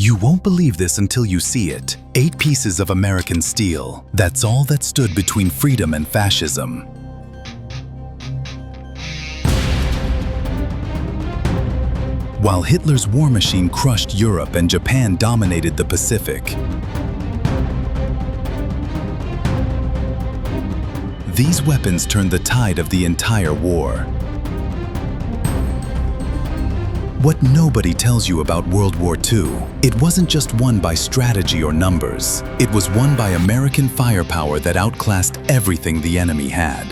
You won't believe this until you see it. 8 pieces of American steel. That's all that stood between freedom and fascism. While Hitler's war machine crushed Europe and Japan dominated the Pacific, these weapons turned the tide of the entire war. What nobody tells you about World War II, it wasn't just won by strategy or numbers. It was won by American firepower that outclassed everything the enemy had.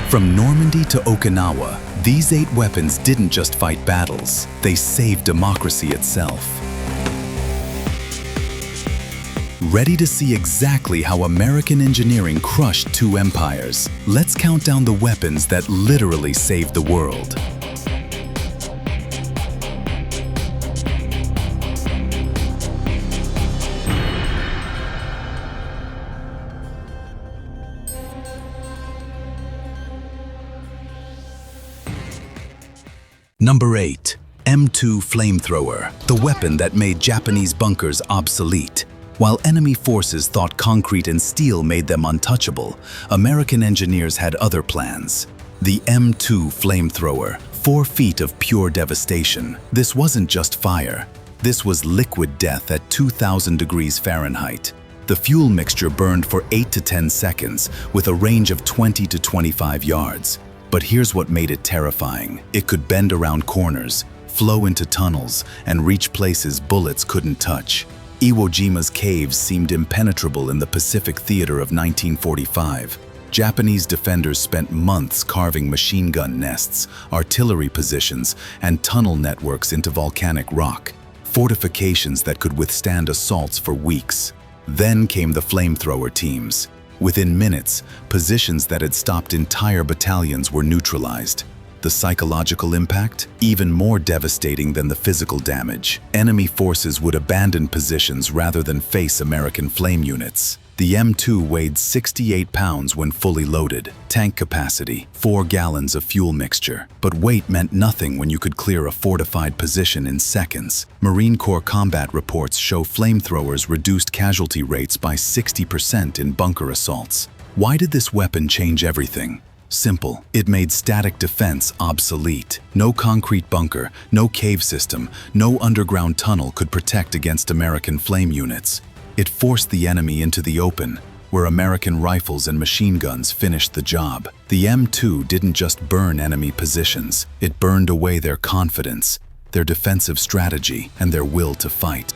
From Normandy to Okinawa, these 8 weapons didn't just fight battles, they saved democracy itself. Ready to see exactly how American engineering crushed 2 empires? Let's count down the weapons that literally saved the world. Number 8. M2 Flamethrower, the weapon that made Japanese bunkers obsolete. While enemy forces thought concrete and steel made them untouchable, American engineers had other plans. The M2 Flamethrower, 4 feet of pure devastation. This wasn't just fire. This was liquid death at 2,000 degrees Fahrenheit. The fuel mixture burned for 8 to 10 seconds, with a range of 20 to 25 yards. But here's what made it terrifying. It could bend around corners, flow into tunnels, and reach places bullets couldn't touch. Iwo Jima's caves seemed impenetrable in the Pacific theater of 1945. Japanese defenders spent months carving machine gun nests, artillery positions, and tunnel networks into volcanic rock, fortifications that could withstand assaults for weeks. Then came the flamethrower teams. Within minutes, positions that had stopped entire battalions were neutralized. The psychological impact? Even more devastating than the physical damage. Enemy forces would abandon positions rather than face American flame units. The M2 weighed 68 pounds when fully loaded. Tank capacity, 4 gallons of fuel mixture. But weight meant nothing when you could clear a fortified position in seconds. Marine Corps combat reports show flamethrowers reduced casualty rates by 60% in bunker assaults. Why did this weapon change everything? Simple. It made static defense obsolete. No concrete bunker, no cave system, no underground tunnel could protect against American flame units. It forced the enemy into the open, where American rifles and machine guns finished the job. The M2 didn't just burn enemy positions, it burned away their confidence, their defensive strategy, and their will to fight.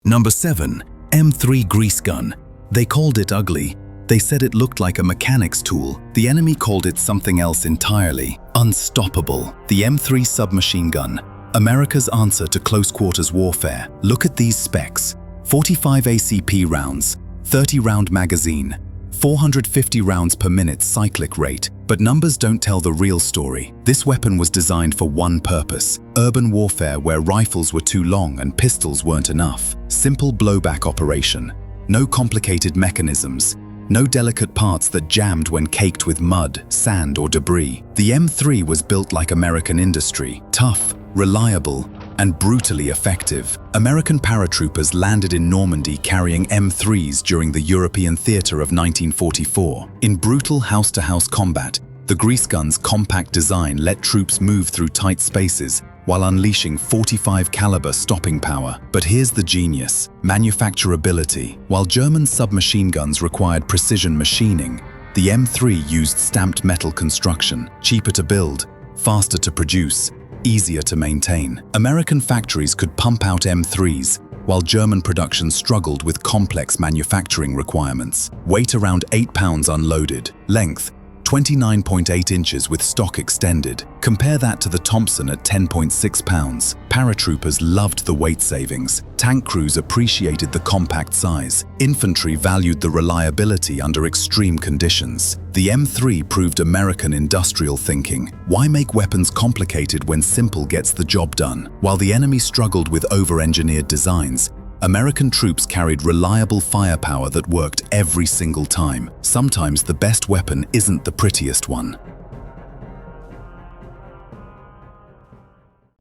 Number 7. M3 Grease Gun. They called it ugly. They said it looked like a mechanic's tool. The enemy called it something else entirely. Unstoppable. The M3 submachine gun. America's answer to close-quarters warfare. Look at these specs. 45 ACP rounds, 30-round magazine, 450 rounds per minute cyclic rate. But numbers don't tell the real story. This weapon was designed for one purpose: urban warfare where rifles were too long and pistols weren't enough. Simple blowback operation. No complicated mechanisms. No delicate parts that jammed when caked with mud, sand, or debris. The M3 was built like American industry. Tough, reliable, and brutally effective. American paratroopers landed in Normandy carrying M3s during the European theater of 1944. In brutal house-to-house combat, the grease gun's compact design let troops move through tight spaces while unleashing 45 caliber stopping power. But here's the genius: manufacturability. While German submachine guns required precision machining, the M3 used stamped metal construction, cheaper to build, faster to produce, easier to maintain. American factories could pump out M3s, while German production struggled with complex manufacturing requirements. Weight around 8 pounds unloaded. Length 29.8 inches with stock extended. Compare that to the Thompson at 10.6 pounds. Paratroopers loved the weight savings. Tank crews appreciated the compact size. Infantry valued the reliability under extreme conditions. The M3 proved American industrial thinking. Why make weapons complicated when simple gets the job done? While the enemy struggled with over-engineered designs, American troops carried reliable firepower that worked every single time. Sometimes the best weapon isn't the prettiest one.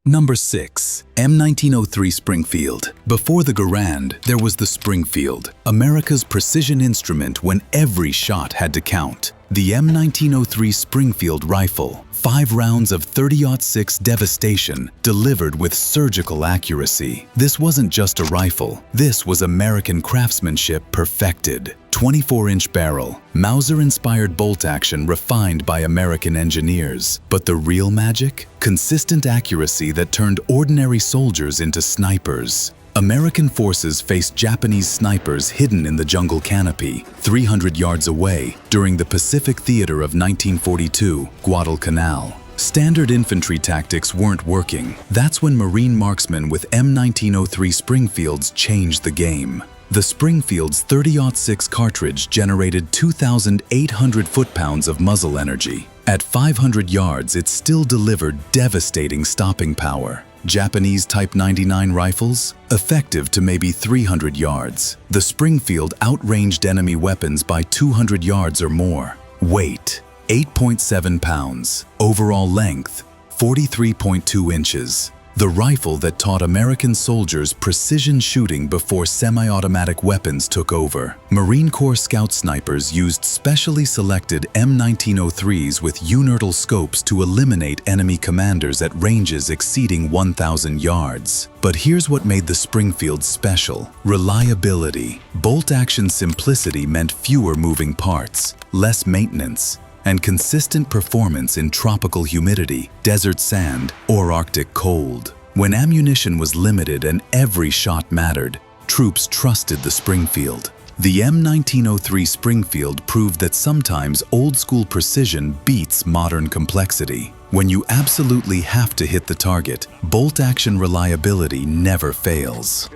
Number 6. M1903 Springfield. Before the Garand, there was the Springfield, America's precision instrument when every shot had to count. The M1903 Springfield rifle, 5 rounds of .30-06 devastation delivered with surgical accuracy. This wasn't just a rifle, this was American craftsmanship perfected. 24-inch barrel, Mauser-inspired bolt action refined by American engineers. But the real magic? Consistent accuracy that turned ordinary soldiers into snipers. American forces faced Japanese snipers hidden in the jungle canopy, 300 yards away, during the Pacific Theater of 1942, Guadalcanal. Standard infantry tactics weren't working. That's when Marine marksmen with M1903 Springfields changed the game. The Springfield's .30-06 cartridge generated 2,800 foot-pounds of muzzle energy. At 500 yards, it still delivered devastating stopping power. Japanese Type 99 rifles, effective to maybe 300 yards. The Springfield outranged enemy weapons by 200 yards or more. Weight, 8.7 pounds. Overall length, 43.2 inches. The rifle that taught American soldiers precision shooting before semi-automatic weapons took over. Marine Corps scout snipers used specially selected M1903s with uninertal scopes to eliminate enemy commanders at ranges exceeding 1,000 yards. But here's what made the Springfield special: reliability. Bolt-action simplicity meant fewer moving parts, less maintenance, and consistent performance in tropical humidity, desert sand, or Arctic cold. When ammunition was limited and every shot mattered, troops trusted the Springfield. The M1903 Springfield proved that sometimes old-school precision beats modern complexity. When you absolutely have to hit the target, bolt-action reliability never fails.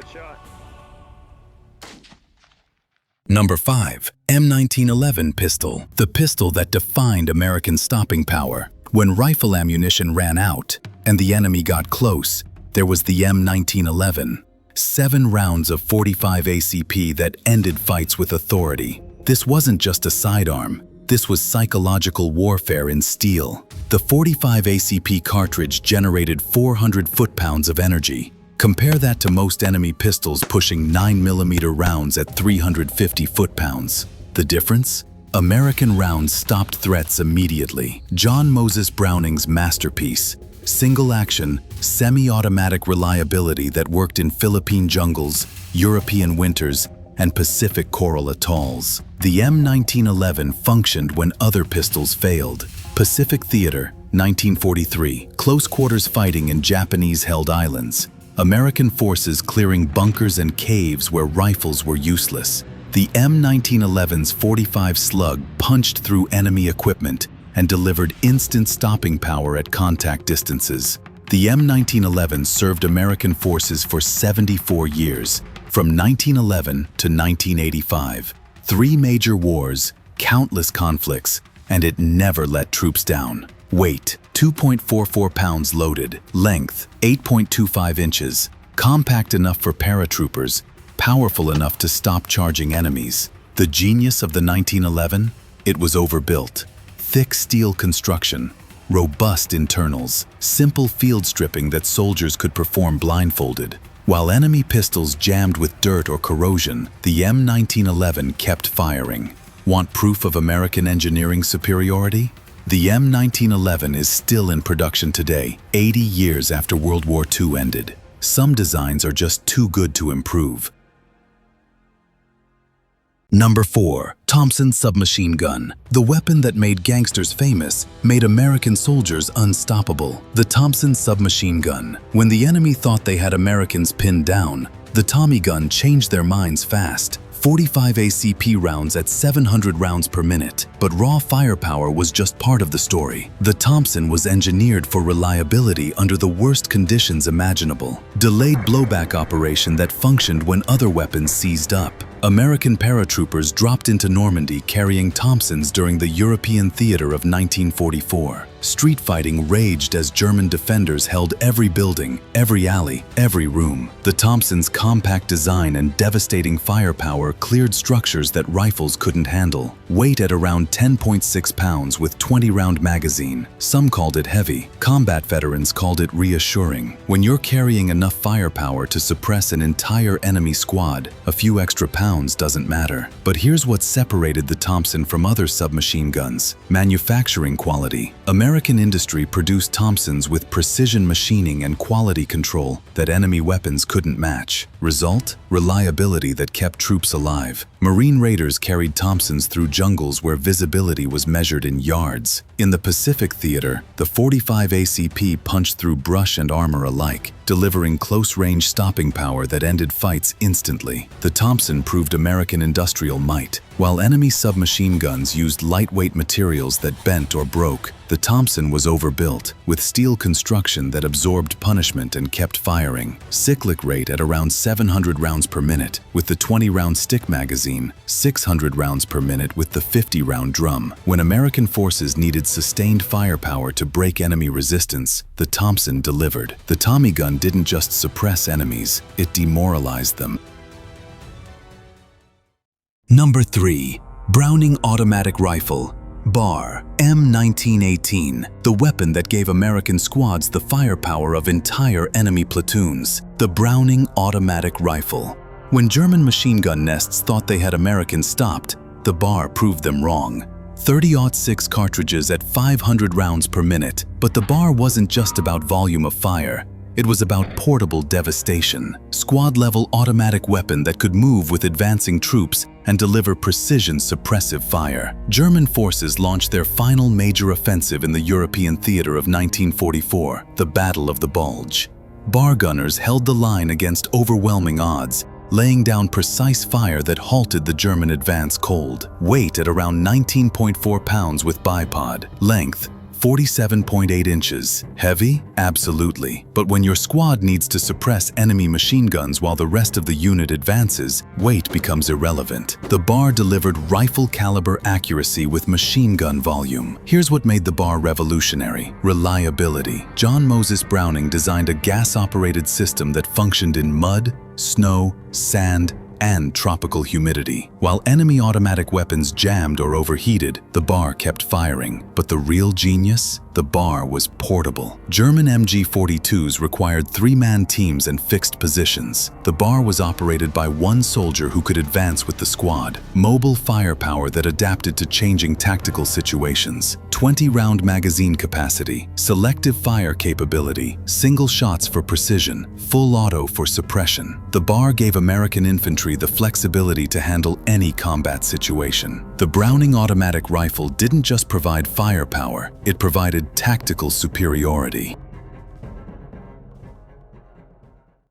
Number 5. M1911 Pistol. The pistol that defined American stopping power. When rifle ammunition ran out and the enemy got close, there was the M1911. 7 rounds of .45 ACP that ended fights with authority. This wasn't just a sidearm. This was psychological warfare in steel. The .45 ACP cartridge generated 400 foot-pounds of energy. Compare that to most enemy pistols pushing 9mm rounds at 350 foot-pounds. The difference? American rounds stopped threats immediately. John Moses Browning's masterpiece. Single-action, semi-automatic reliability that worked in Philippine jungles, European winters, and Pacific coral atolls. The M1911 functioned when other pistols failed. Pacific Theater, 1943. Close-quarters fighting in Japanese-held islands. American forces clearing bunkers and caves where rifles were useless. The M1911's .45 slug punched through enemy equipment and delivered instant stopping power at contact distances. The M1911 served American forces for 74 years, from 1911 to 1985. 3 major wars, countless conflicts, and it never let troops down. Weight, 2.44 pounds loaded. Length, 8.25 inches. Compact enough for paratroopers, powerful enough to stop charging enemies. The genius of the 1911? It was overbuilt. Thick steel construction, robust internals, simple field stripping that soldiers could perform blindfolded. While enemy pistols jammed with dirt or corrosion, the M1911 kept firing. Want proof of American engineering superiority? The M1911 is still in production today, 80 years after World War II ended. Some designs are just too good to improve. Number 4. Thompson Submachine Gun. The weapon that made gangsters famous made American soldiers unstoppable. The Thompson Submachine Gun. When the enemy thought they had Americans pinned down, the Tommy gun changed their minds fast. 45 ACP rounds at 700 rounds per minute. But raw firepower was just part of the story. The Thompson was engineered for reliability under the worst conditions imaginable. Delayed blowback operation that functioned when other weapons seized up. American paratroopers dropped into Normandy carrying Thompsons during the European theater of 1944. Street fighting raged as German defenders held every building, every alley, every room. The Thompson's compact design and devastating firepower cleared structures that rifles couldn't handle. Weight at around 10.6 pounds with 20-round magazine. Some called it heavy. Combat veterans called it reassuring. When you're carrying enough firepower to suppress an entire enemy squad, a few extra pounds doesn't matter. But here's what separated the Thompson from other submachine guns: manufacturing quality. American industry produced Thompsons with precision machining and quality control that enemy weapons couldn't match. Result? Reliability that kept troops alive. Marine raiders carried Thompsons through jungles where visibility was measured in yards. In the Pacific Theater, the 45 ACP punched through brush and armor alike, delivering close-range stopping power that ended fights instantly. The Thompson proved American industrial might. While enemy submachine guns used lightweight materials that bent or broke, the Thompson was overbuilt, with steel construction that absorbed punishment and kept firing. Cyclic rate at around 700 rounds per minute, with the 20-round stick magazine, 600 rounds per minute with the 50-round drum. When American forces needed sustained firepower to break enemy resistance, the Thompson delivered. The Tommy gun didn't just suppress enemies, it demoralized them. Number 3. Browning Automatic Rifle, BAR, M1918, the weapon that gave American squads the firepower of entire enemy platoons. The Browning Automatic Rifle. When German machine gun nests thought they had Americans stopped, the BAR proved them wrong. 30-06 cartridges at 500 rounds per minute. But the BAR wasn't just about volume of fire. It was about portable devastation. Squad-level automatic weapon that could move with advancing troops and deliver precision suppressive fire. German forces launched their final major offensive in the European theater of 1944, the Battle of the Bulge. BAR gunners held the line against overwhelming odds, laying down precise fire that halted the German advance cold. Weight at around 19.4 pounds with bipod. Length 47.8 inches. Heavy? Absolutely. But when your squad needs to suppress enemy machine guns while the rest of the unit advances, weight becomes irrelevant. The BAR delivered rifle-caliber accuracy with machine gun volume. Here's what made the BAR revolutionary: reliability. John Moses Browning designed a gas-operated system that functioned in mud, snow, sand, and tropical humidity. While enemy automatic weapons jammed or overheated, the BAR kept firing. But the real genius? The BAR was portable. German MG-42s required 3-man teams and fixed positions. The BAR was operated by one soldier who could advance with the squad. Mobile firepower that adapted to changing tactical situations. 20-round magazine capacity, selective fire capability, single shots for precision, full auto for suppression. The BAR gave American infantry the flexibility to handle any combat situation. The Browning automatic rifle didn't just provide firepower, it provided tactical superiority.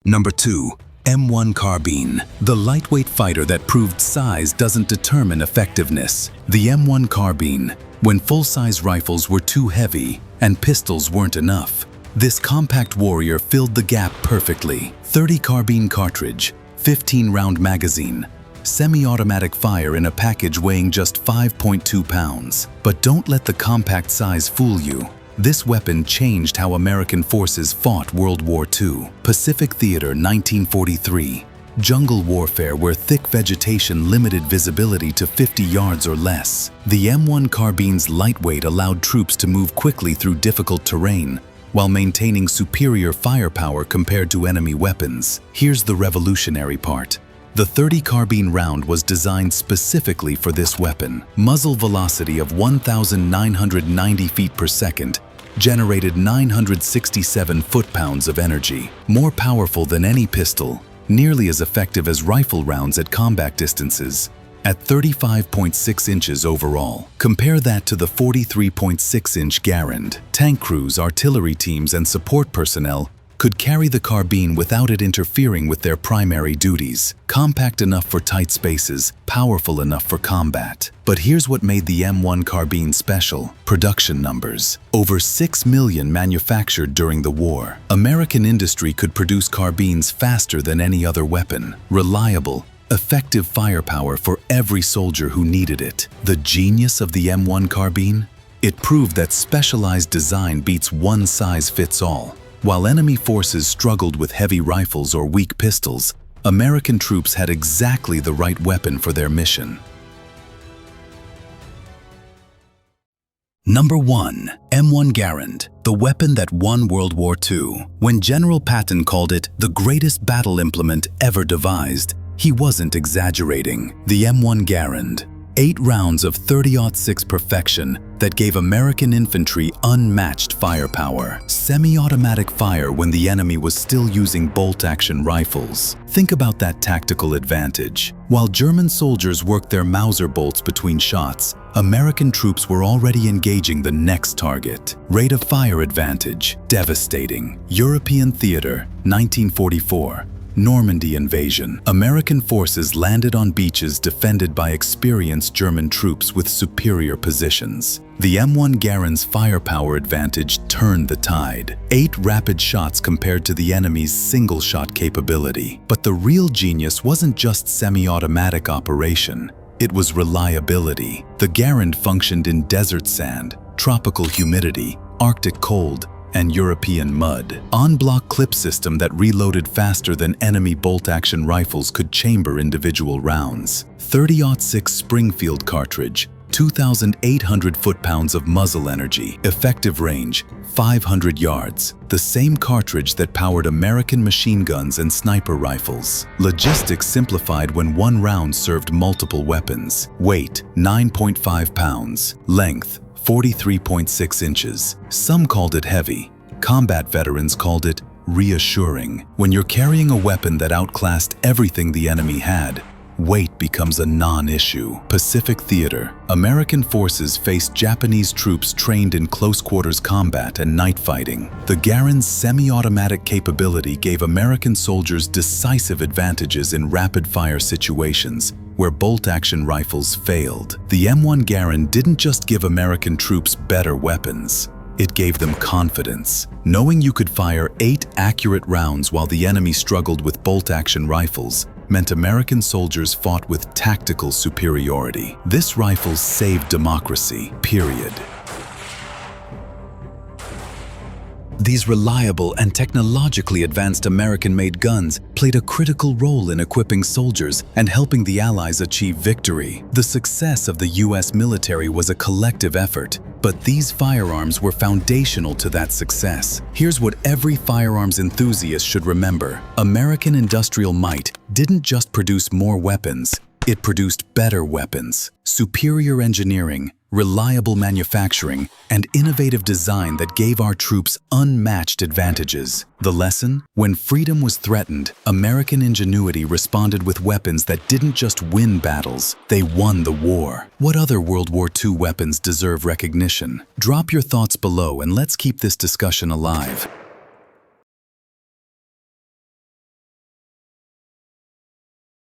Number 2. M1 Carbine, the lightweight fighter that proved size doesn't determine effectiveness. The M1 Carbine, when full-size rifles were too heavy and pistols weren't enough, this compact warrior filled the gap perfectly. 30 carbine cartridge, 15-round magazine, semi-automatic fire in a package weighing just 5.2 pounds. But don't let the compact size fool you. This weapon changed how American forces fought World War II. Pacific Theater 1943. Jungle warfare where thick vegetation limited visibility to 50 yards or less. The M1 Carbine's lightweight allowed troops to move quickly through difficult terrain while maintaining superior firepower compared to enemy weapons. Here's the revolutionary part. The .30 carbine round was designed specifically for this weapon. Muzzle velocity of 1,990 feet per second generated 967 foot-pounds of energy. More powerful than any pistol, nearly as effective as rifle rounds at combat distances, at 35.6 inches overall. Compare that to the 43.6-inch Garand. Tank crews, artillery teams, and support personnel could carry the carbine without it interfering with their primary duties. Compact enough for tight spaces, powerful enough for combat. But here's what made the M1 Carbine special: production numbers. Over 6 million manufactured during the war. American industry could produce carbines faster than any other weapon. Reliable, effective firepower for every soldier who needed it. The genius of the M1 carbine? It proved that specialized design beats one-size-fits-all. While enemy forces struggled with heavy rifles or weak pistols, American troops had exactly the right weapon for their mission. Number 1. M1 Garand, the weapon that won World War II. When General Patton called it the greatest battle implement ever devised, he wasn't exaggerating. The M1 Garand, 8 rounds of .30-06 perfection that gave American infantry unmatched firepower. Semi-automatic fire when the enemy was still using bolt-action rifles. Think about that tactical advantage. While German soldiers worked their Mauser bolts between shots, American troops were already engaging the next target. Rate of fire advantage, devastating. European theater, 1944. Normandy invasion. American forces landed on beaches defended by experienced German troops with superior positions. The M1 Garand's firepower advantage turned the tide. 8 rapid shots compared to the enemy's single-shot capability. But the real genius wasn't just semi-automatic operation. It was reliability. The Garand functioned in desert sand, tropical humidity, Arctic cold, and European mud. On-block clip system that reloaded faster than enemy bolt-action rifles could chamber individual rounds. .30-06 Springfield cartridge, 2,800 foot-pounds of muzzle energy. Effective range, 500 yards. The same cartridge that powered American machine guns and sniper rifles. Logistics simplified when one round served multiple weapons. Weight, 9.5 pounds. Length, 43.6 inches. Some called it heavy. Combat veterans called it reassuring. When you're carrying a weapon that outclassed everything the enemy had, weight becomes a non-issue. Pacific Theater. American forces faced Japanese troops trained in close-quarters combat and night fighting. The Garand's semi-automatic capability gave American soldiers decisive advantages in rapid-fire situations where bolt-action rifles failed. The M1 Garand didn't just give American troops better weapons. It gave them confidence. Knowing you could fire 8 accurate rounds while the enemy struggled with bolt-action rifles meant American soldiers fought with tactical superiority. This rifle saved democracy, period. These reliable and technologically advanced American-made guns played a critical role in equipping soldiers and helping the Allies achieve victory. The success of the U.S. military was a collective effort, but these firearms were foundational to that success. Here's what every firearms enthusiast should remember. American industrial might didn't just produce more weapons, it produced better weapons. Superior engineering, reliable manufacturing, and innovative design that gave our troops unmatched advantages. The lesson? When freedom was threatened, American ingenuity responded with weapons that didn't just win battles, they won the war. What other World War II weapons deserve recognition? Drop your thoughts below and let's keep this discussion alive.